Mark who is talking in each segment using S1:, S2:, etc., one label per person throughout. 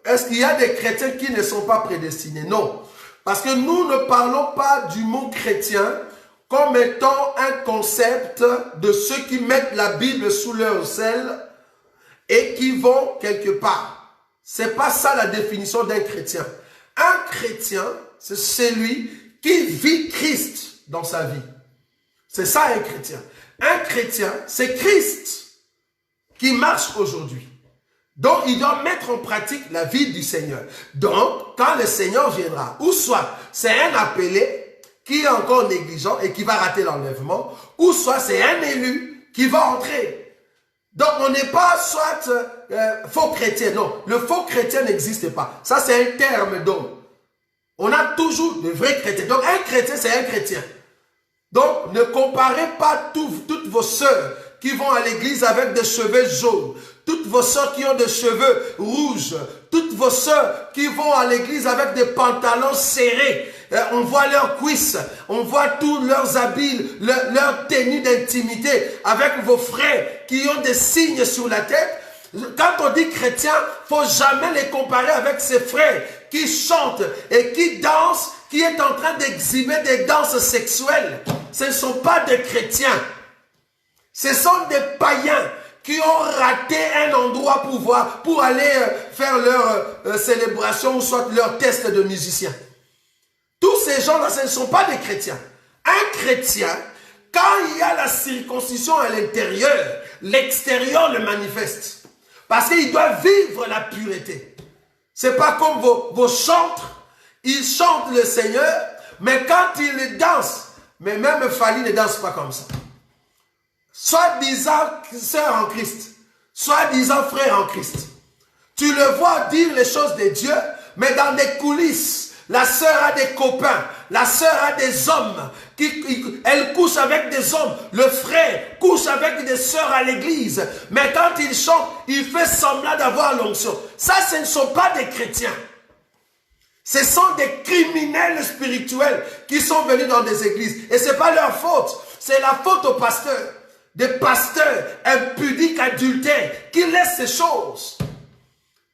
S1: est-ce qu'il y a des chrétiens qui ne sont pas prédestinés? Non. Parce que nous ne parlons pas du mot chrétien comme étant un concept de ceux qui mettent la Bible sous leur selle et qui vont quelque part. C'est pas ça la définition d'un chrétien. Un chrétien, c'est celui qui vit Christ dans sa vie. C'est ça un chrétien. Un chrétien, c'est Christ qui marche aujourd'hui. Donc, il doit mettre en pratique la vie du Seigneur. Donc, quand le Seigneur viendra, ou soit c'est un appelé qui est encore négligent et qui va rater l'enlèvement, ou soit c'est un élu qui va entrer. Donc, on n'est pas soit faux chrétien. Non, le faux chrétien n'existe pas. Ça, c'est un terme d'homme. On a toujours de vrais chrétiens. Donc, un chrétien, c'est un chrétien. Donc, ne comparez pas toutes vos sœurs qui vont à l'église avec des cheveux jaunes, toutes vos sœurs qui ont des cheveux rouges, toutes vos sœurs qui vont à l'église avec des pantalons serrés. On voit leurs cuisses, on voit tous leurs habits, leur tenue d'intimité, avec vos frères qui ont des signes sur la tête. Quand on dit chrétien, il ne faut jamais les comparer avec ses frères qui chantent et qui dansent, qui est en train d'exhiber des danses sexuelles. Ce ne sont pas des chrétiens. Ce sont des païens qui ont raté un endroit pour aller faire leur célébration ou soit leur test de musicien. Tous ces gens-là, ce ne sont pas des chrétiens. Un chrétien, quand il y a la circoncision à l'intérieur, l'extérieur le manifeste. Parce qu'il doit vivre la pureté. Ce n'est pas comme vos chantres. Ils chantent le Seigneur, mais quand ils dansent, mais même Fali ne danse pas comme ça. Soi-disant sœur en Christ, soi-disant frère en Christ. Tu le vois dire les choses de Dieu, mais dans des coulisses, la sœur a des copains, la sœur a des hommes, elle couche avec des hommes, le frère couche avec des sœurs à l'église, mais quand il chante, il fait semblant d'avoir l'onction. Ça, ce ne sont pas des chrétiens. Ce sont des criminels spirituels qui sont venus dans des églises. Et ce n'est pas leur faute, c'est la faute aux pasteurs. Des pasteurs impudiques, adultères, qui laissent ces choses.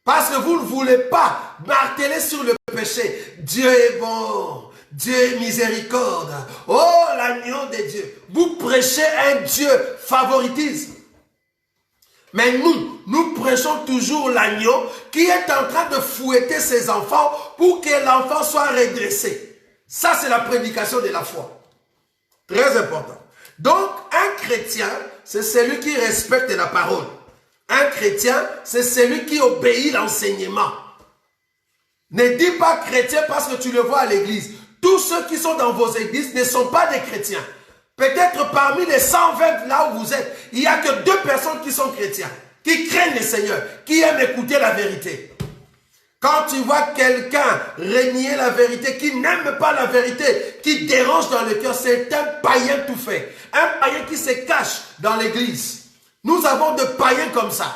S1: Parce que vous ne voulez pas marteler sur le péché. Dieu est bon, Dieu est miséricorde. Oh, l'agneau de Dieu. Vous prêchez un Dieu favoritisme. Mais nous prêchons toujours l'agneau qui est en train de fouetter ses enfants pour que l'enfant soit redressé. Ça, c'est la prédication de la foi. Très important. Donc, un chrétien, c'est celui qui respecte la parole. Un chrétien, c'est celui qui obéit l'enseignement. Ne dis pas chrétien parce que tu le vois à l'église. Tous ceux qui sont dans vos églises ne sont pas des chrétiens. Peut-être parmi les 120 là où vous êtes, il n'y a que 2 personnes qui sont chrétiens, qui craignent le Seigneur, qui aiment écouter la vérité. Quand tu vois quelqu'un renier la vérité, qui n'aime pas la vérité, qui dérange dans le cœur, c'est un païen tout fait. Un païen qui se cache dans l'église. Nous avons de païens comme ça,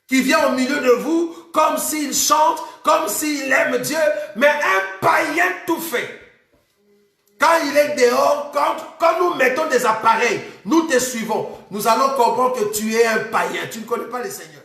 S1: qui viennent au milieu de vous, comme s'il chante, comme s'il aime Dieu, mais un païen tout fait. Quand il est dehors, quand nous mettons des appareils, nous te suivons. Nous allons comprendre que tu es un païen. Tu ne connais pas le Seigneur.